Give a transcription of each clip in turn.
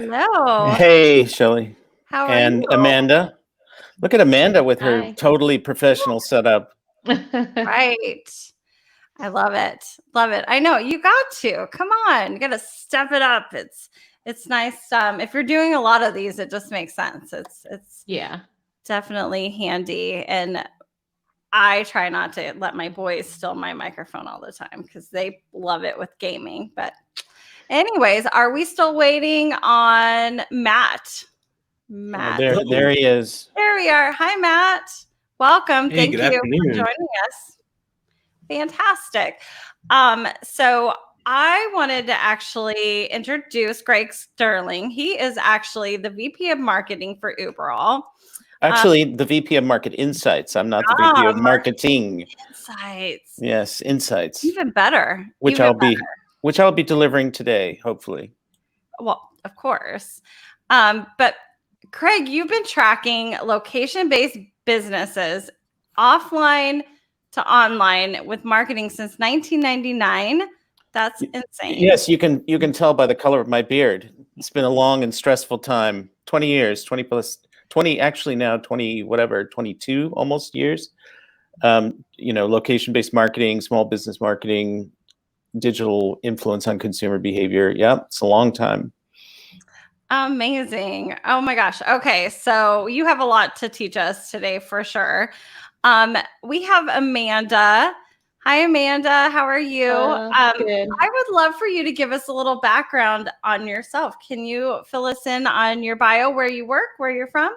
Hello. Hey, Shelly. How are you? And Amanda. Look at Amanda with her Hi. totally professional setup. Right. I love it. Love it. I know you got to. Come on. You got to step it up. It's nice. If you're doing a lot of these, it just makes sense. It's Yeah. definitely handy. And I try not to let my boys steal my microphone all the time because they love it with gaming. But anyways, are we still waiting on Matt? Matt. There he is. There we are. Hi, Matt. Welcome. Hey, Thank good you afternoon. for joining us. Fantastic. So I wanted to actually introduce Greg Sterling. He is actually the VP of Marketing for Uberall. Actually, the VP of Market Insights. I'm not the VP of Marketing. Insights. Yes, Insights. Even better. Which Even I'll be delivering today, hopefully. Well, of course. But Craig, you've been tracking location-based businesses offline to online with marketing since 1999. That's insane. Yes, you can tell by the color of my beard. It's been a long and stressful time. 20 years, 20 plus 20, actually now 20, whatever, 22 almost years. Location-based marketing, small business marketing, digital influence on consumer behavior. Yeah, it's a long time. Amazing. Oh my gosh. Okay. So you have a lot to teach us today for sure. We have Amanda. Hi, Amanda. How are you? Good. I would love for you to give us a little background on yourself. Can you fill us in on your bio, where you work, where you're from?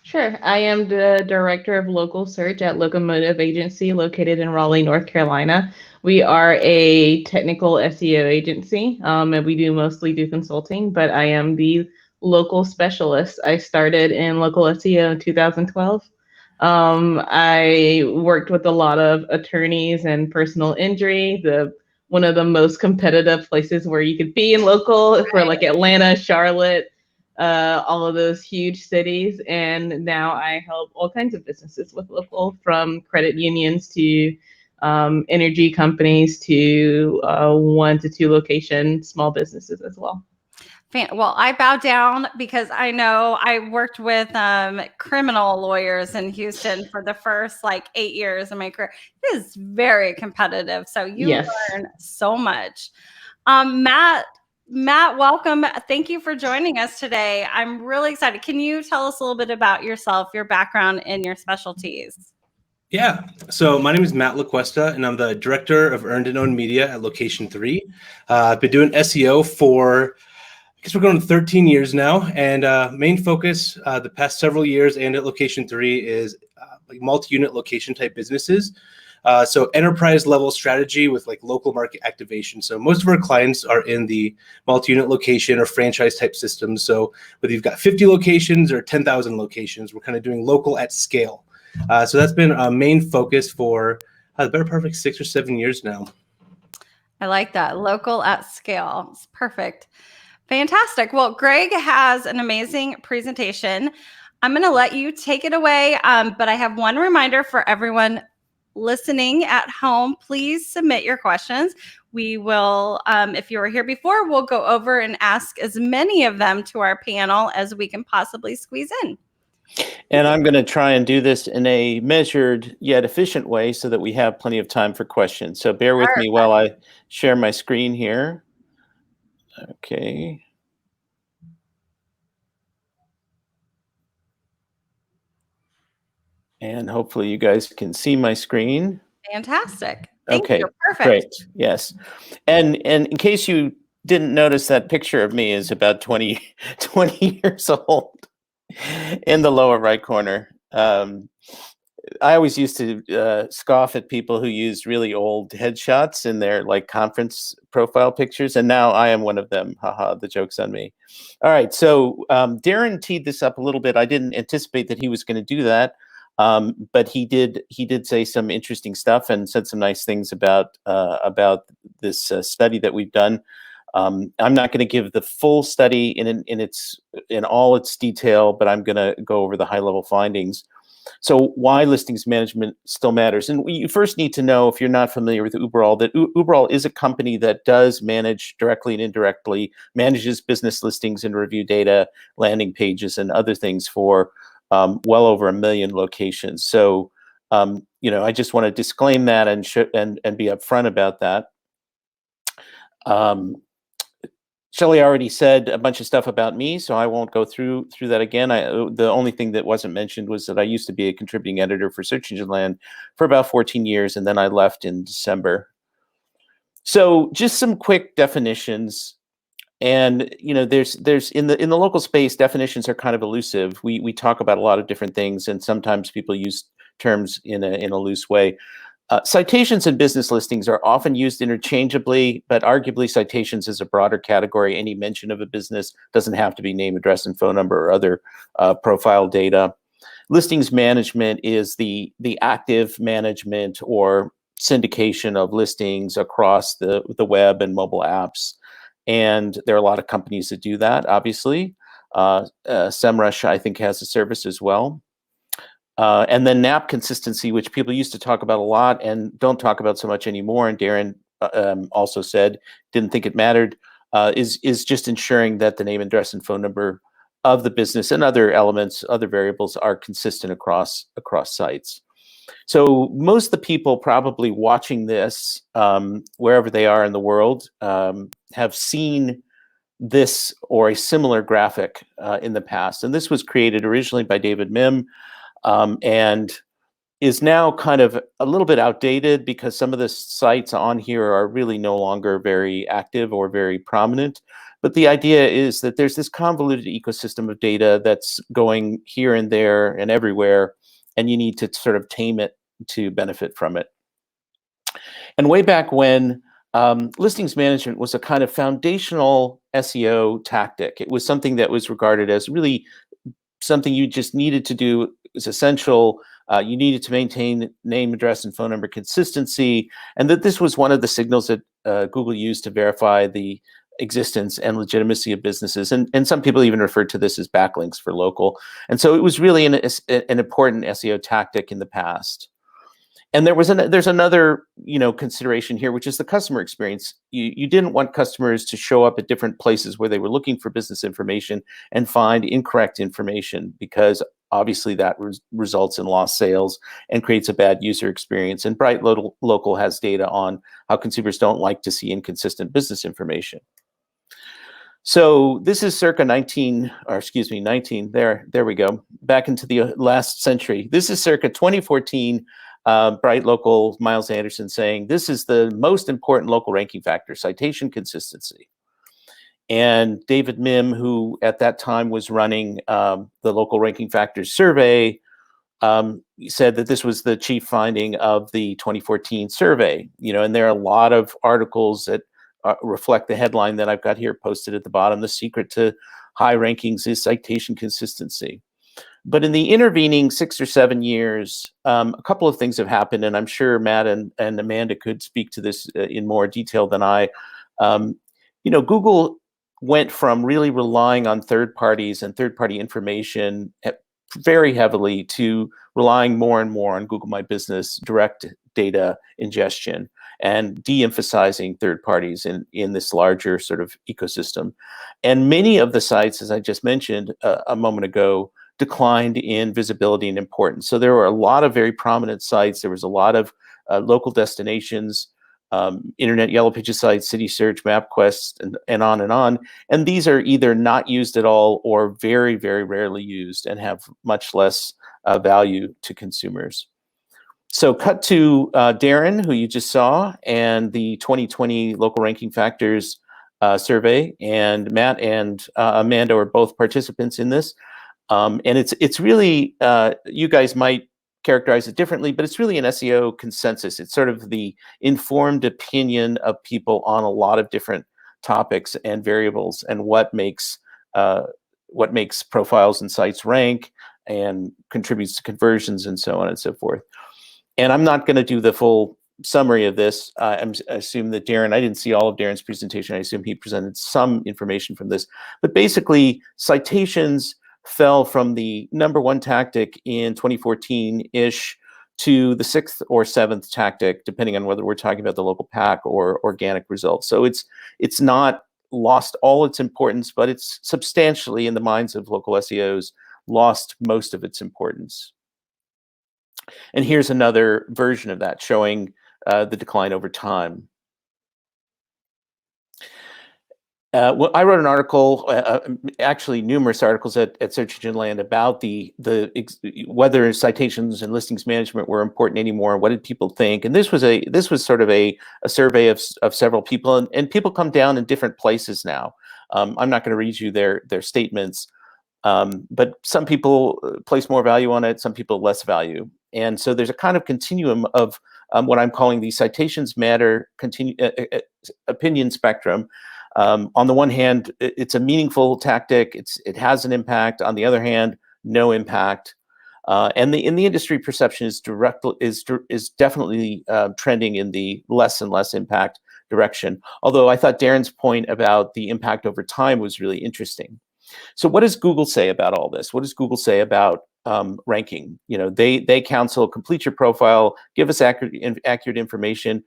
Sure. I am the director of local search at Locomotive Agency located in Raleigh, North Carolina. We are a technical SEO agency, and we mostly do consulting, but I am the local specialist. I started in local SEO in 2012. I worked with a lot of attorneys and personal injury, one of the most competitive places where you could be in local for like Atlanta, Charlotte, all of those huge cities. And now I help all kinds of businesses with local, from credit unions to energy companies to 1 to 2 location small businesses as well. Well, I bow down because I know I worked with criminal lawyers in Houston for the first 8 years of my career. It is very competitive. So you learn so much. Matt, welcome. Thank you for joining us today. I'm really excited. Can you tell us a little bit about yourself, your background, and your specialties? Yeah. So my name is Matt Lacuesta, and I'm the director of Earned and Owned Media at Location 3. I've been doing SEO for, I guess we're going to 13 years now. And main focus the past several years and at Location 3 is multi-unit location type businesses. So enterprise level strategy with local market activation. So most of our clients are in the multi-unit location or franchise type systems. So whether you've got 50 locations or 10,000 locations, we're kind of doing local at scale. So that's been a main focus for the better part of 6 or 7 years now. I like that. Local at scale. It's perfect. Fantastic. Well, Greg has an amazing presentation. I'm going to let you take it away. But I have one reminder for everyone listening at home. Please submit your questions. We will, if you were here before, we'll go over and ask as many of them to our panel as we can possibly squeeze in. And I'm going to try and do this in a measured yet efficient way so that we have plenty of time for questions. So bear with me while I share my screen here. Okay. And hopefully you guys can see my screen. Fantastic. Thank you. Perfect. Great. Yes. And in case you didn't notice, that picture of me is about 20 years old in the lower right corner. I always used to scoff at people who used really old headshots in their conference profile pictures, and now I am one of them. Haha, the joke's on me. All right, so Darren teed this up a little bit. I didn't anticipate that he was going to do that, but he did say some interesting stuff and said some nice things about this study that we've done. I'm not going to give the full study in all its detail, but I'm going to go over the high level findings. So why listings management still matters. And you first need to know, if you're not familiar with Uberall, that Uberall is a company that does manage directly and indirectly, manages business listings and review data, landing pages, and other things for well over 1 million locations. So, I just want to disclaim that and be upfront about that. Shelly already said a bunch of stuff about me, so I won't go through that again. The only thing that wasn't mentioned was that I used to be a contributing editor for Search Engine Land for about 14 years, and then I left in December. So just some quick definitions. And there's in the local space, definitions are kind of elusive. We talk about a lot of different things, and sometimes people use terms in a loose way. Citations and business listings are often used interchangeably, but arguably citations is a broader category. Any mention of a business doesn't have to be name, address, and phone number or other profile data. Listings management is the active management or syndication of listings across the web and mobile apps. And there are a lot of companies that do that, obviously. SEMrush, I think, has a service as well. And then NAP consistency, which people used to talk about a lot and don't talk about so much anymore, and Darren also said didn't think it mattered, is just ensuring that the name, address, and phone number of the business and other elements, other variables are consistent across sites. So most of the people probably watching this, wherever they are in the world, have seen this or a similar graphic in the past. And this was created originally by David Mim, and is now kind of a little bit outdated because some of the sites on here are really no longer very active or very prominent. But the idea is that there's this convoluted ecosystem of data that's going here and there and everywhere, and you need to sort of tame it to benefit from it. And way back when, listings management was a kind of foundational SEO tactic. It was something that was regarded as really something you just needed to do. It was essential. You needed to maintain name, address, and phone number consistency, and that this was one of the signals that Google used to verify the existence and legitimacy of businesses. And some people even referred to this as backlinks for local. And so it was really an important SEO tactic in the past. And there's another consideration here, which is the customer experience. You didn't want customers to show up at different places where they were looking for business information and find incorrect information, because obviously that results in lost sales and creates a bad user experience. And Bright Local has data on how consumers don't like to see inconsistent business information. So this is circa 19, there we go, back into the last century. This is circa 2014. Bright Local, Miles Anderson saying, this is the most important local ranking factor, citation consistency. And David Mim, who at that time was running the local ranking factors survey, said that this was the chief finding of the 2014 survey. And there are a lot of articles that reflect the headline that I've got here posted at the bottom. The secret to high rankings is citation consistency. But in the intervening 6 or 7 years, a couple of things have happened, and I'm sure Matt and Amanda could speak to this in more detail than I. Google went from really relying on third parties and third-party information very heavily to relying more and more on Google My Business direct data ingestion and de-emphasizing third parties in this larger sort of ecosystem. And many of the sites, as I just mentioned a moment ago, declined in visibility and importance. So there were a lot of very prominent sites. There was a lot of local destinations, internet yellow pages sites, city search, MapQuest, and on and on. And these are either not used at all or very, very rarely used and have much less value to consumers. So cut to Darren, who you just saw, and the 2020 local ranking factors survey, and Matt and Amanda are both participants in this. And it's really, you guys might characterize it differently, but it's really an SEO consensus. It's sort of the informed opinion of people on a lot of different topics and variables, and what makes profiles and sites rank and contributes to conversions and so on and so forth. And I'm not going to do the full summary of this. I assume that Darren, I didn't see all of Darren's presentation. I assume he presented some information from this. But basically, citations fell from the #1 tactic in 2014-ish to the 6th or 7th tactic, depending on whether we're talking about the local pack or organic results. So it's not lost all its importance, but it's substantially, in the minds of local SEOs, lost most of its importance. And here's another version of that showing the decline over time. Well, I wrote an article, actually numerous articles at Search Engine Land about whether citations and listings management were important anymore. What did people think? And this was sort of a survey of several people, and people come down in different places now. I'm not going to read you their statements, but some people place more value on it, some people less value, and so there's a kind of continuum of what I'm calling the citations matter opinion spectrum. On the one hand, it's a meaningful tactic. It has an impact. On the other hand, no impact. And in the industry, perception is definitely trending in the less and less impact direction. Although I thought Darren's point about the impact over time was really interesting. So what does Google say about all this? What does Google say about ranking? You know, they counsel complete your profile, give us accurate information,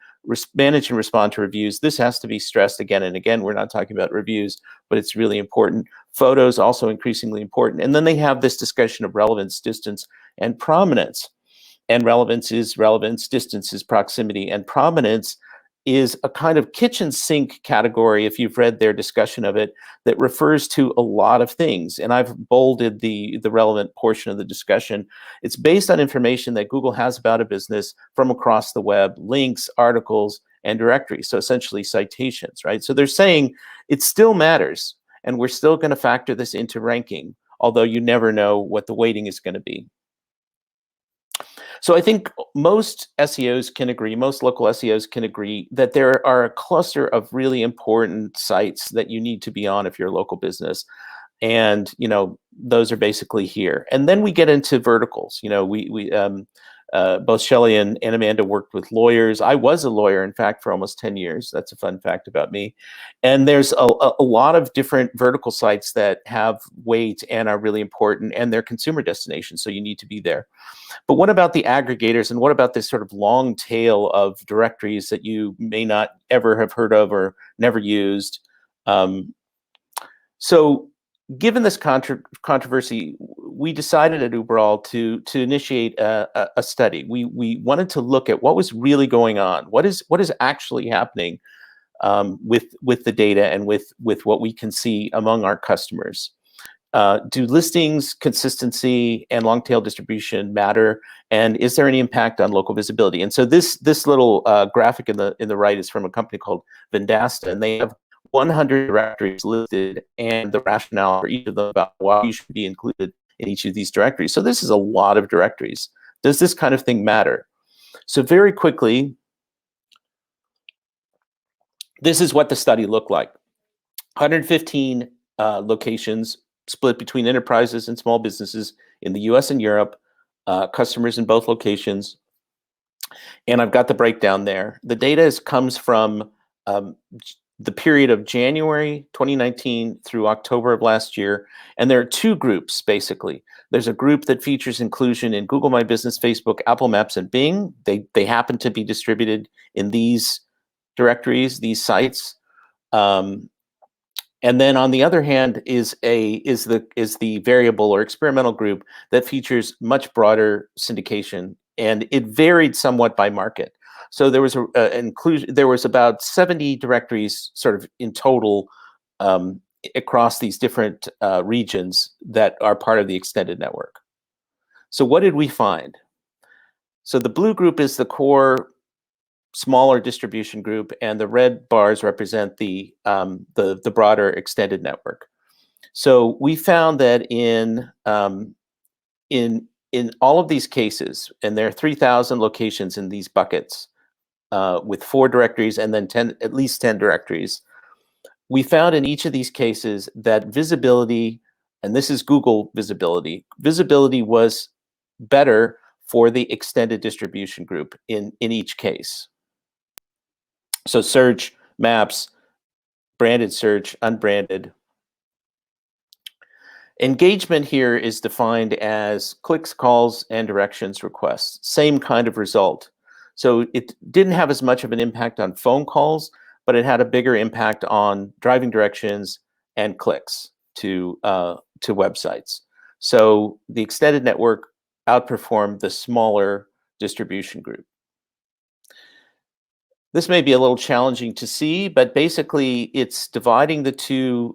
manage and respond to reviews. This has to be stressed again and again. We're not talking about reviews, but it's really important. Photos also increasingly important. And then they have this discussion of relevance, distance, and prominence. And relevance is relevance, distance is proximity, and prominence is a kind of kitchen sink category, if you've read their discussion of it, that refers to a lot of things. And I've bolded the relevant portion of the discussion. It's based on information that Google has about a business from across the web, links, articles, and directories. So essentially citations, right? So they're saying it still matters, and we're still going to factor this into ranking, although you never know what the weighting is going to be. So I think most SEOs can agree, most local SEOs can agree that there are a cluster of really important sites that you need to be on if you're a local business. And, you know, those are basically here. And then we get into verticals. You know, both Shelly and Amanda worked with lawyers. I was a lawyer, in fact, for almost 10 years. That's a fun fact about me. And there's a lot of different vertical sites that have weight and are really important, and they're consumer destinations, so you need to be there. But what about the aggregators, and what about this sort of long tail of directories that you may not ever have heard of or never used? So given this controversy, we decided at Uberall to initiate a study. We wanted to look at what was really going on. What is actually happening with the data and with what we can see among our customers. Do listings, consistency, and long tail distribution matter? And is there any impact on local visibility? And so this little graphic in the right is from a company called Vendasta, and they have 100 directories listed and the rationale for each of them about why you should be included in each of these directories. So this is a lot of directories. Does this kind of thing matter? So very quickly, this is what the study looked like. 115 locations split between enterprises and small businesses in the US and Europe, customers in both locations. And I've got the breakdown there. The data comes from the period of January 2019 through October of last year. And there are two groups, basically. There's a group that features inclusion in Google My Business, Facebook, Apple Maps, and Bing. They happen to be distributed in these directories, these sites. And then on the other hand is the variable or experimental group that features much broader syndication, and it varied somewhat by market. So there was there was about 70 directories sort of in total across these different regions that are part of the extended network. So what did we find? So the blue group is the core smaller distribution group, and the red bars represent the broader extended network. So we found that in all of these cases, and there are 3,000 locations in these buckets with 4 directories and then at least 10 directories, we found in each of these cases that visibility, and this is Google visibility was better for the extended distribution group in each case. So search, maps, branded search, unbranded. Engagement here is defined as clicks, calls, and directions requests. Same kind of result. So it didn't have as much of an impact on phone calls, but it had a bigger impact on driving directions and clicks to websites. So the extended network outperformed the smaller distribution group. This may be a little challenging to see, but basically it's dividing the two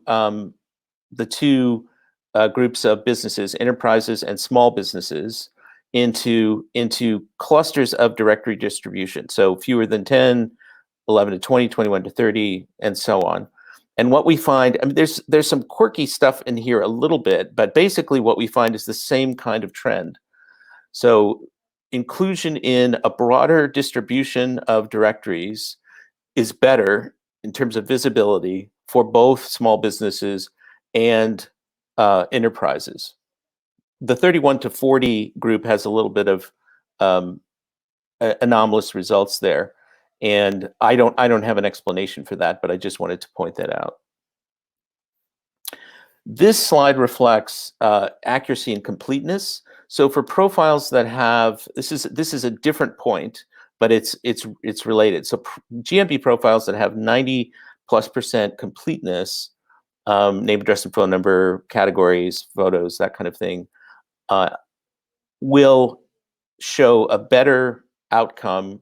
groups of businesses, enterprises and small businesses, into clusters of directory distribution. So fewer than 10, 11 to 20, 21 to 30, and so on. And what we find, I mean, there's some quirky stuff in here a little bit, but basically what we find is the same kind of trend. So inclusion in a broader distribution of directories is better in terms of visibility for both small businesses and enterprises. The 31 to 40 group has a little bit of anomalous results there, and I don't have an explanation for that, but I just wanted to point that out. This slide reflects accuracy and completeness. So for profiles that have, this is a different point, but it's related. So GMB profiles that have 90+% completeness, name, address, and phone number, categories, photos, that kind of thing, will show a better outcome,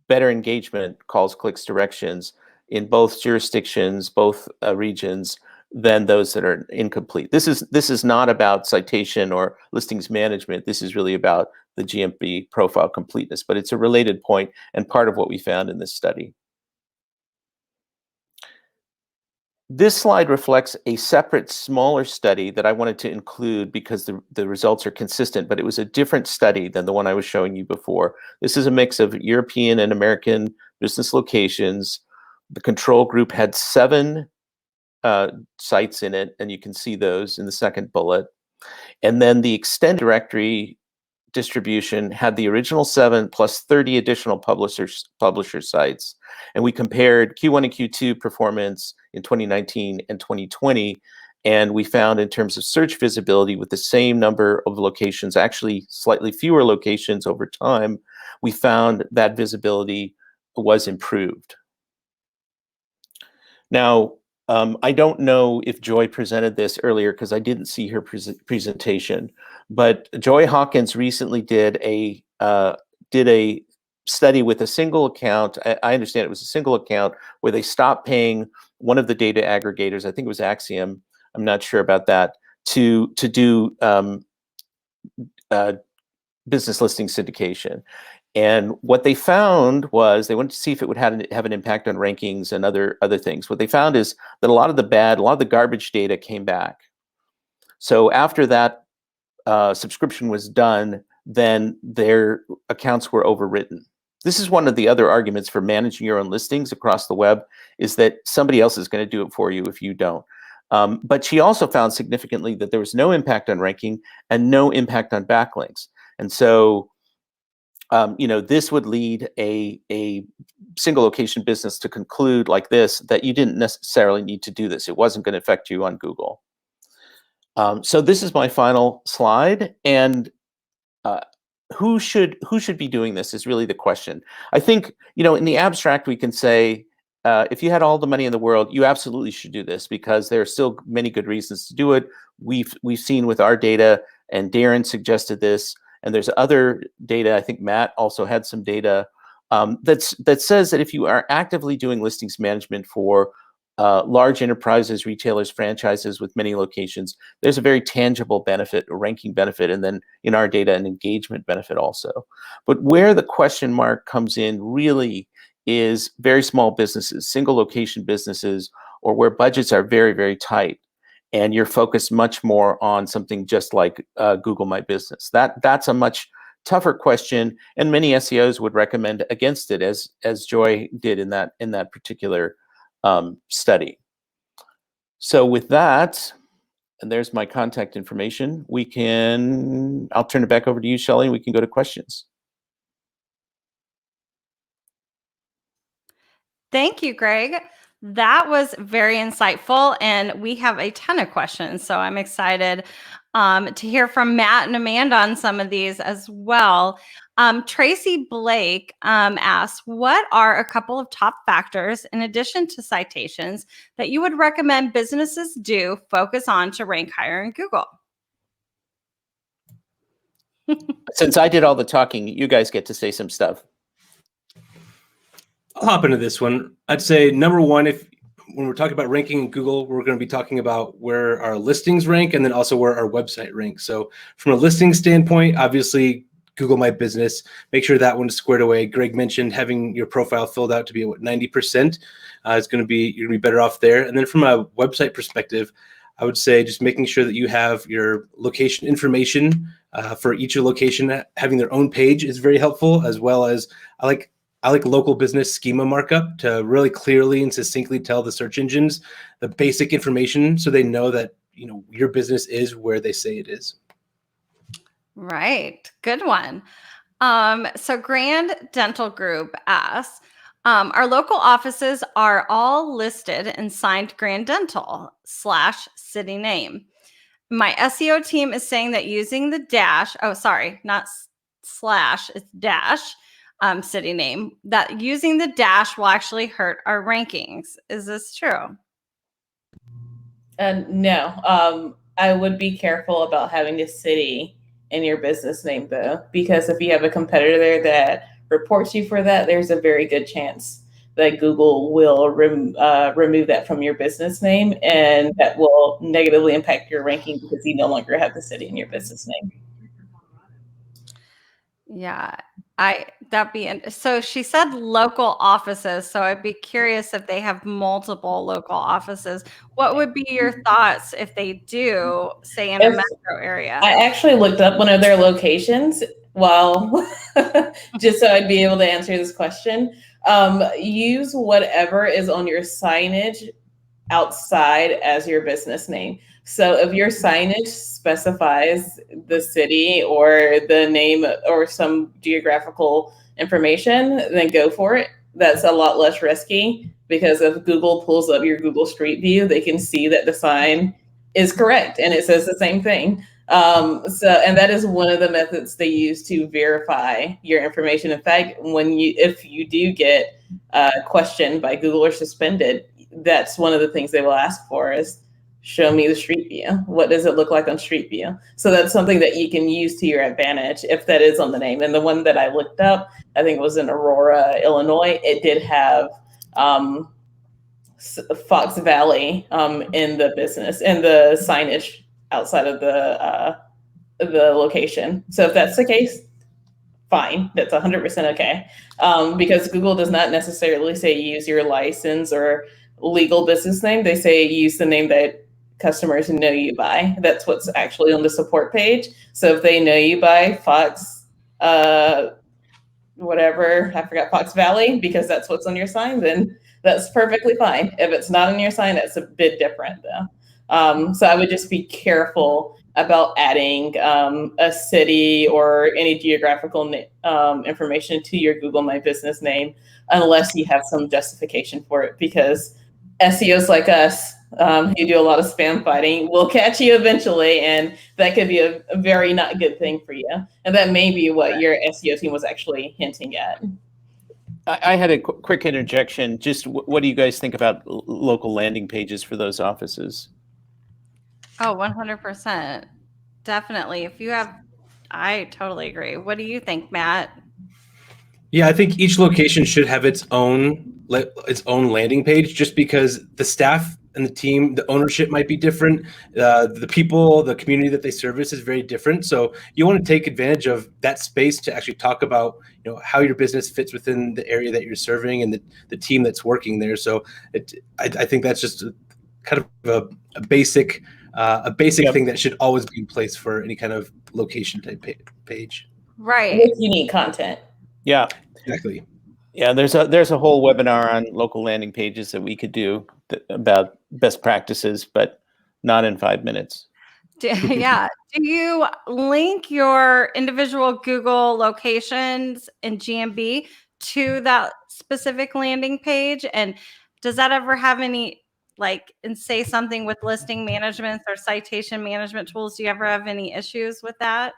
better engagement, calls, clicks, directions in both jurisdictions, both regions, than those that are incomplete. This is not about citation or listings management. This is really about the GMB profile completeness, but it's a related point and part of what we found in this study. This slide reflects a separate, smaller study that I wanted to include because the results are consistent, but it was a different study than the one I was showing you before. This is a mix of European and American business locations. The control group had 7 sites in it, and you can see those in the second bullet. And then the extended directory distribution had the original 7 plus 30 additional publisher sites. And we compared Q1 and Q2 performance in 2019 and 2020. And we found in terms of search visibility with the same number of locations, actually slightly fewer locations over time, we found that visibility was improved. Now, I don't know if Joy presented this earlier because I didn't see her presentation, but Joy Hawkins recently did a study with a single account. I understand it was a single account where they stopped paying one of the data aggregators. I think it was Axiom. I'm not sure about that, to do business listing syndication. And what they found was they wanted to see if it would have an impact on rankings and other things. What they found is that a lot of the garbage data came back. So after that subscription was done, then their accounts were overwritten. This is one of the other arguments for managing your own listings across the web, is that somebody else is going to do it for you if you don't. But she also found significantly that there was no impact on ranking and no impact on backlinks. And so this would lead a single location business to conclude like this, that you didn't necessarily need to do this. It wasn't going to affect you on Google. So this is my final slide. And who should be doing this is really the question. I think, in the abstract, we can say, if you had all the money in the world, you absolutely should do this because there are still many good reasons to do it. We've seen with our data, and Darren suggested this, and there's other data. I think Matt also had some data that says that if you are actively doing listings management for large enterprises, retailers, franchises with many locations, there's a very tangible benefit, a ranking benefit, and then in our data, an engagement benefit also. But where the question mark comes in really is very small businesses, single location businesses, or where budgets are very, very tight, and you're focused much more on something just like Google My Business. That's a much tougher question, and many SEOs would recommend against it, as Joy did in that particular study. So with that, and there's my contact information, I'll turn it back over to you, Shelly, and we can go to questions. Thank you, Greg. That was very insightful, and we have a ton of questions. So I'm excited to hear from Matt and Amanda on some of these as well. Tracy Blake asks, what are a couple of top factors in addition to citations that you would recommend businesses do focus on to rank higher in Google? Since I did all the talking, you guys get to say some stuff. I'll hop into this one. I'd say number one, when we're talking about ranking in Google, we're going to be talking about where our listings rank and then also where our website ranks. So from a listing standpoint, obviously Google My Business, make sure that one's squared away. Greg mentioned having your profile filled out to be 90%. You're going to be better off there. And then from a website perspective, I would say just making sure that you have your location information for each location. Having their own page is very helpful, as well as I like local business schema markup to really clearly and succinctly tell the search engines the basic information so they know that your business is where they say it is. Right. Good one. So Grand Dental Group asks, our local offices are all listed and signed Grand Dental / city name. My SEO team is saying that using the dash, oh, sorry, not slash, it's dash, city name, that using the dash will actually hurt our rankings. Is this true? No. I would be careful about having the city in your business name, though, because if you have a competitor there that reports you for that, there's a very good chance that Google will remove that from your business name, and that will negatively impact your ranking because you no longer have the city in your business name. Yeah, so she said local offices. So I'd be curious if they have multiple local offices. What would be your thoughts if they do, say in a metro area? I actually looked up one of their locations just so I'd be able to answer this question. Use whatever is on your signage outside as your business name. So if your signage specifies the city or the name or some geographical information, then go for it. That's a lot less risky because if Google pulls up your Google Street View, they can see that the sign is correct and it says the same thing. And that is one of the methods they use to verify your information. In fact, if you do get questioned by Google or suspended, that's one of the things they will ask for is show me the street view. What does it look like on street view? So that's something that you can use to your advantage if that is on the name. And the one that I looked up, I think it was in Aurora, Illinois. It did have Fox Valley in the business and the signage outside of the location. So if that's the case, fine, that's 100% okay. Because Google does not necessarily say use your license or legal business name. They say use the name that customers know you by. That's what's actually on the support page. So if they know you by Fox, whatever, I forgot, Fox Valley, because that's what's on your sign, then that's perfectly fine. If it's not on your sign, that's a bit different though. So I would just be careful about adding a city or any geographical information to your Google My Business name unless you have some justification for it, because SEOs like us, who do a lot of spam fighting, will catch you eventually, and that could be a very not good thing for you. And that may be what your SEO team was actually hinting at. I had a quick interjection. Just what do you guys think about local landing pages for those offices? Oh, 100%. Definitely. I totally agree. What do you think, Matt? Yeah, I think each location should have its own landing page, just because the staff and the team, the ownership might be different. The people, the community that they service is very different. So you want to take advantage of that space to actually talk about, how your business fits within the area that you're serving and the team that's working there. So I think that's just kind of a basic thing that should always be in place for any kind of location type page. Right. With unique content. Yeah, exactly. Yeah, there's a whole webinar on local landing pages that we could do about best practices, but not in 5 minutes. Yeah. Do you link your individual Google locations in GMB to that specific landing page? And does that ever have any, like, and say something with listing management or citation management tools? Do you ever have any issues with that?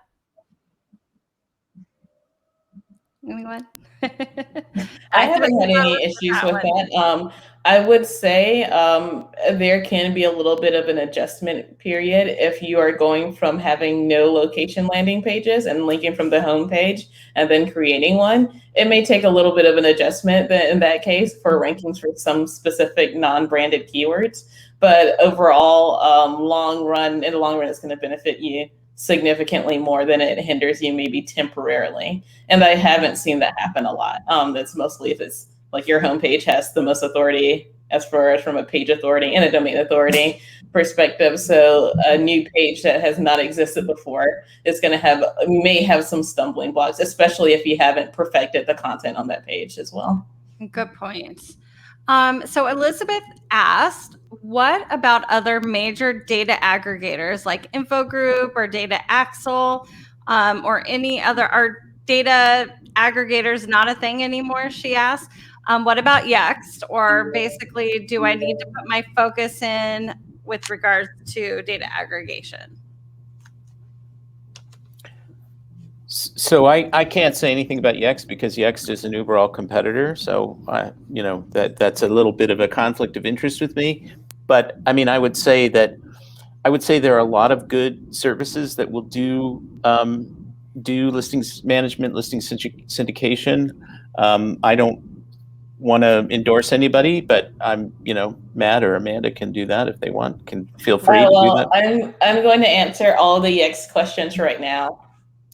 Anyone? I I threw haven't you had for a any loop issues with with that one. that. I would say there can be a little bit of an adjustment period if you are going from having no location landing pages and linking from the home page and then creating one. It may take a little bit of an adjustment in that case for rankings for some specific non-branded keywords. But overall, in the long run, it's going to benefit you significantly more than it hinders you maybe temporarily. And I haven't seen that happen a lot. That's mostly if it's like your homepage has the most authority as far as from a page authority and a domain authority perspective. So a new page that has not existed before is going to may have some stumbling blocks, especially if you haven't perfected the content on that page as well. Good points. So Elizabeth asked, what about other major data aggregators like Infogroup or Data Axle, or any other, are data aggregators not a thing anymore? She asked. What about Yext? Or basically, do I need to put my focus in with regards to data aggregation? So I can't say anything about Yext because Yext is an Uberall competitor. So that's a little bit of a conflict of interest with me. But I mean, I would say there are a lot of good services that will do listings management, listing syndication. I don't want to endorse anybody, but Matt or Amanda can do that if they want. Can feel free to do that. I'm going to answer all the Yext questions right now.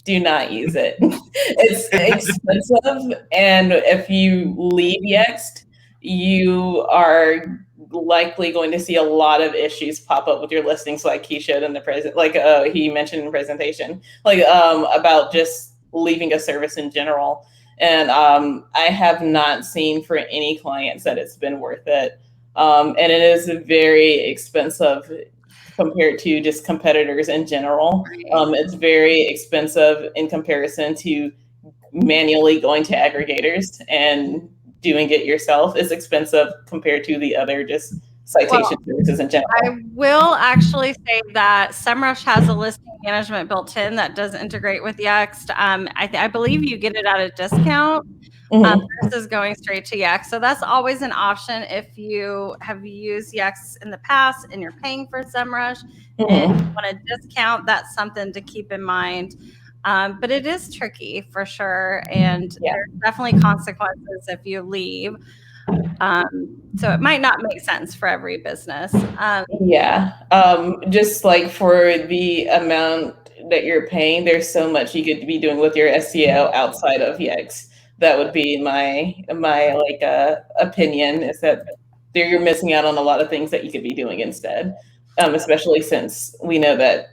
Do not use it. It's expensive, and if you leave Yext, you are likely going to see a lot of issues pop up with your listings, like he showed in the he mentioned in the presentation, about just leaving a service in general. And I have not seen for any clients that it's been worth it. And it is very expensive compared to just competitors in general. It's very expensive in comparison to manually going to aggregators and doing it yourself. Is expensive compared to the other just citation services in general. I will actually say that SEMrush has a listing management built in that does integrate with Yext. I believe you get it at a discount. Versus going straight to Yext. So that's always an option if you have used Yext in the past and you're paying for SEMrush and you want a discount. That's something to keep in mind. But it is tricky for sure. And there's definitely consequences if you leave. So it might not make sense for every business. Just like for the amount that you're paying, there's so much you could be doing with your SEO outside of Yext. That would be my opinion, is that you're missing out on a lot of things that you could be doing instead. Especially since we know that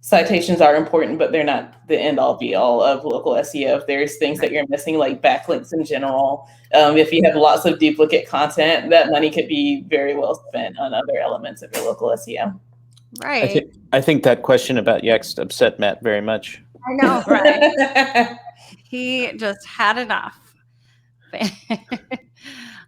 citations are important, but they're not the end all be all of local SEO. If there's things that you're missing, like backlinks in general, if you have lots of duplicate content, that money could be very well spent on other elements of your local SEO. Right. I think that question about Yext upset Matt very much. I know, right? He just had enough.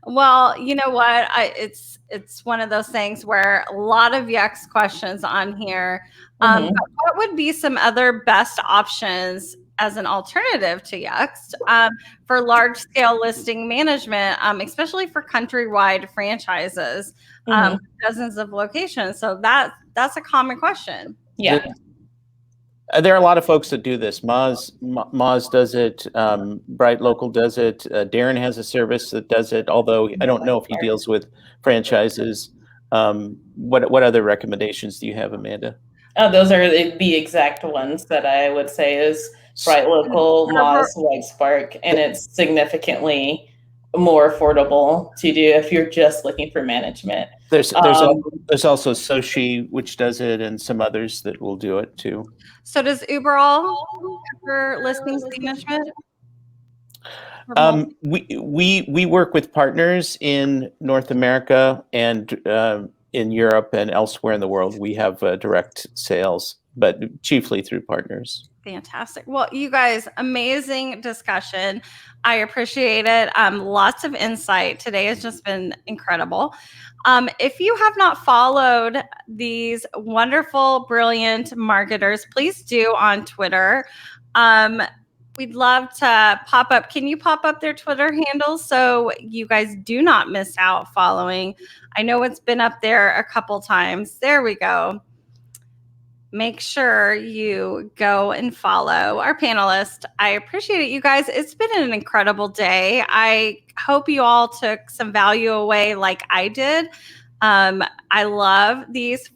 Well, you know what? It's one of those things where a lot of Yext questions on here. But what would be some other best options as an alternative to Yext for large scale listing management, especially for countrywide franchises, dozens of locations? So that's a common question. Yeah. There are a lot of folks that do this. Moz does it. Bright Local does it. Darren has a service that does it, although I don't know if he deals with franchises. What other recommendations do you have, Amanda? Oh, those are the exact ones that I would say is Bright Local, Moz, Whitespark, and it's significantly more affordable to do if you're just looking for management. There's also Sochi, which does it, and some others that will do it too. So does Uberall for listings management? We work with partners in North America and in Europe and elsewhere in the world. We have direct sales, but chiefly through partners. Fantastic. Well, you guys, amazing discussion. I appreciate it. Lots of insight. Today has just been incredible. If you have not followed these wonderful, brilliant marketers, please do on Twitter. We'd love to pop up. Can you pop up their Twitter handles so you guys do not miss out following? I know it's been up there a couple times. There we go. Make sure you go and follow our panelists. I appreciate it, you guys. It's been an incredible day. I hope you all took some value away like I did. I love these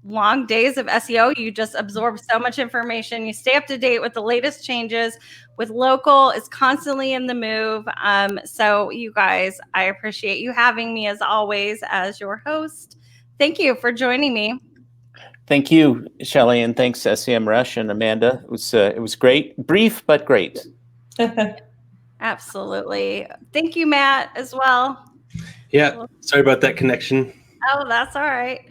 long days of SEO. You just absorb so much information. You stay up to date with the latest changes. With local, it's constantly in the move. So you guys, I appreciate you having me as always as your host. Thank you for joining me. Thank you, Shelly, and thanks SEM Rush and Amanda. It was great, brief but great. Absolutely. Thank you, Matt, as well. Yeah, sorry about that connection. Oh, that's all right.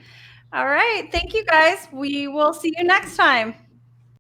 All right. Thank you, guys. We will see you next time.